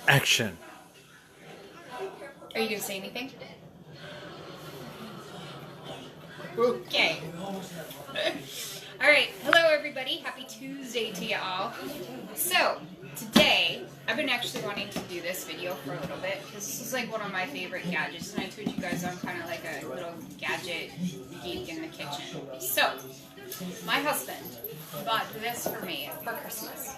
Action. Are you going to say anything? Okay. Alright, hello everybody. Happy Tuesday to y'all. So, today, I've been actually wanting to do this video for a little bit because this is like one of my favorite gadgets, and I told you guys I'm kind of like a little gadget geek in the kitchen. So, my husband bought this for me for Christmas.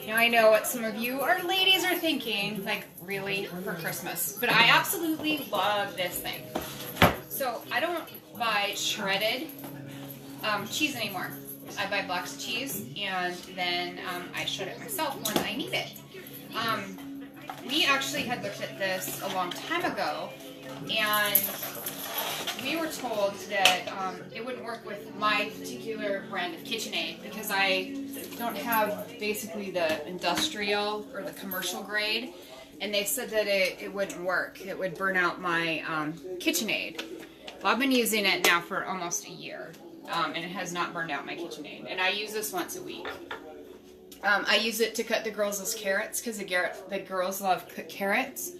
Now I know what some of you or ladies are thinking, like, really, for Christmas? But I absolutely love this thing. So, I don't buy shredded cheese anymore. I buy blocks of cheese, and then I shred it myself when I need it. We actually had looked at this a long time ago, and we were told that it wouldn't work with my particular brand of KitchenAid because I don't have basically the industrial or the commercial grade, and they said that it wouldn't work. It would burn out my KitchenAid. Well, I've been using it now for almost a year, and it has not burned out my KitchenAid, and I use this once a week. I use it to cut the girls' carrots because the girls love cooked carrots.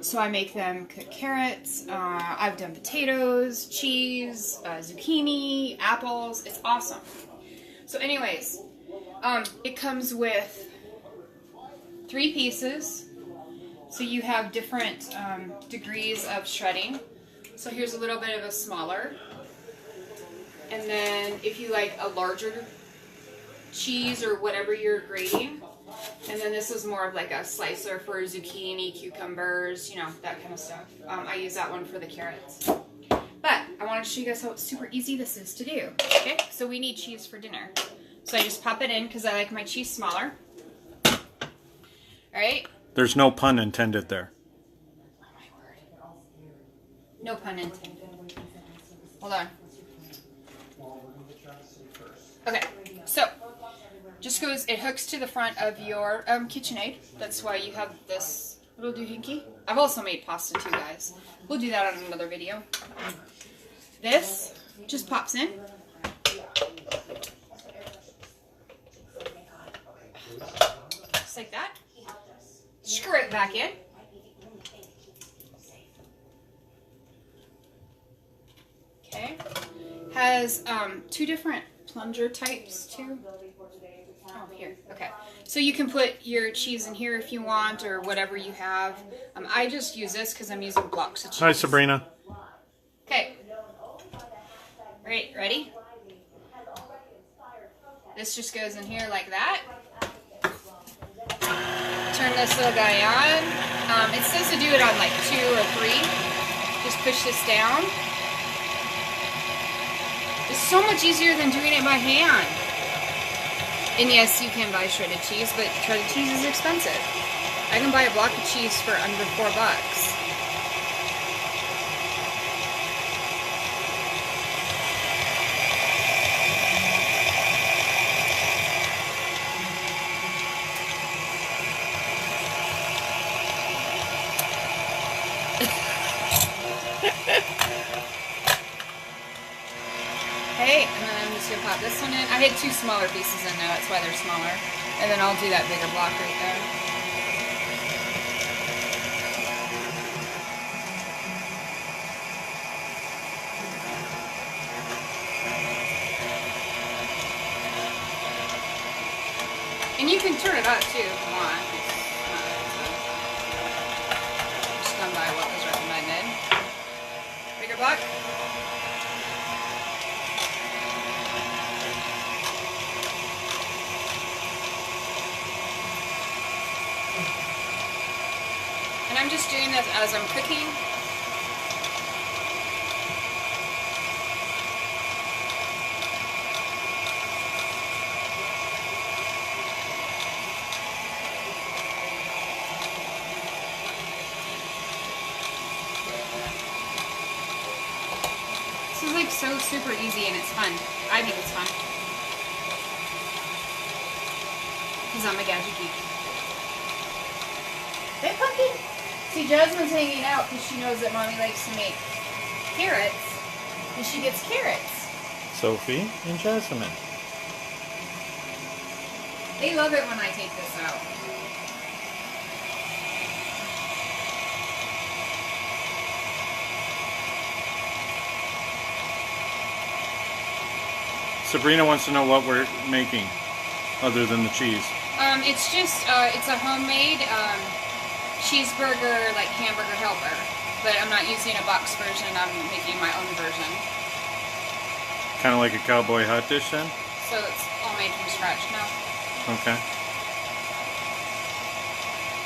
So I make them cook carrots. I've done potatoes, cheese, zucchini, apples. It's awesome. So anyways, it comes with 3 pieces. So you have different degrees of shredding. So here's a little bit of a smaller. And then if you like a larger cheese or whatever you're grating. And then this is more of like a slicer for zucchini, cucumbers, you know, that kind of stuff. I use that one for the carrots. But I wanted to show you guys how super easy this is to do. Okay, so we need cheese for dinner. So I just pop it in because I like my cheese smaller. Alright? There's no pun intended there. Oh my word. No pun intended. Hold on. Okay, so just goes, it hooks to the front of your KitchenAid. That's why you have this little doohickey. I've also made pasta too, guys. We'll do that on another video. This just pops in. Just like that. Screw it back in. Okay. Has 2 different plunger types too. Oh, here. Okay. So you can put your cheese in here if you want, or whatever you have. I just use this because I'm using blocks of cheese. Hi, Sabrina. Okay. Right, ready? This just goes in here like that. Turn this little guy on. It says to do it on like 2 or 3. Just push this down. It's so much easier than doing it by hand. And yes, you can buy shredded cheese, but shredded cheese is expensive. I can buy a block of cheese for under $4. Okay, and then I'm just going to pop this one in. I had 2 smaller pieces in there, that's why they're smaller. And then I'll do that bigger block right there. And you can turn it up too if you want. Just gone by what was recommended. Bigger block. And I'm just doing this as I'm cooking. This is like so super easy and it's fun. I think it's fun. Because I'm a gadget geek. Hey, pumpkin! See, Jasmine's hanging out because she knows that Mommy likes to make carrots, and she gets carrots. Sophie and Jasmine. They love it when I take this out. Sabrina wants to know what we're making, other than the cheese. It's just, it's a homemade cheeseburger, like hamburger helper. But I'm not using a box version, I'm making my own version. Kind of like a cowboy hot dish then? So it's all made from scratch now. Okay.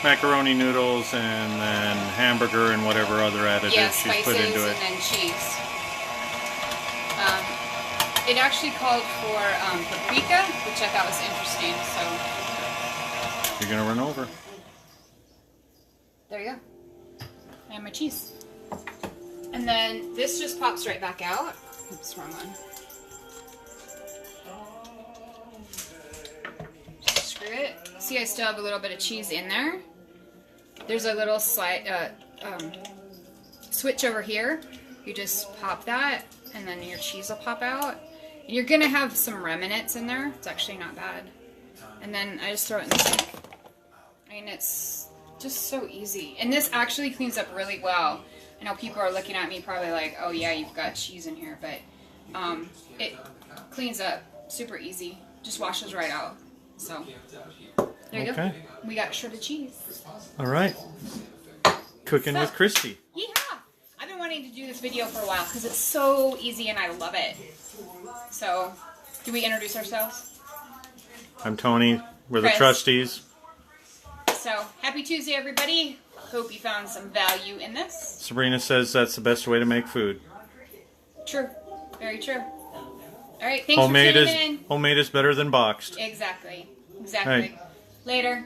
Macaroni noodles and then hamburger and whatever other additives she's put into it. And then cheese. It actually called for paprika, which I thought was interesting, so... You're gonna run over. There you go. And my cheese. And then this just pops right back out. Oops, wrong one. Just screw it. See, I still have a little bit of cheese in there. There's a little slide, switch over here. You just pop that, and then your cheese will pop out. And you're gonna have some remnants in there. It's actually not bad. And then I just throw it in the sink. I mean, it's just so easy. And this actually cleans up really well. I know people are looking at me probably like, oh yeah, you've got cheese in here, but it cleans up super easy. Just washes right out. So, there you go. We got shredded cheese. All right. Cooking with Christy. Yeah. I've been wanting to do this video for a while because it's so easy and I love it. So, do we introduce ourselves? I'm Tony. We're the Kris. trustees. So, happy Tuesday, everybody. Hope you found some value in this. Sabrina says that's the best way to make food. True. Very true. All right, thanks for tuning in. Homemade is better than boxed. Exactly. Exactly. Right. Later.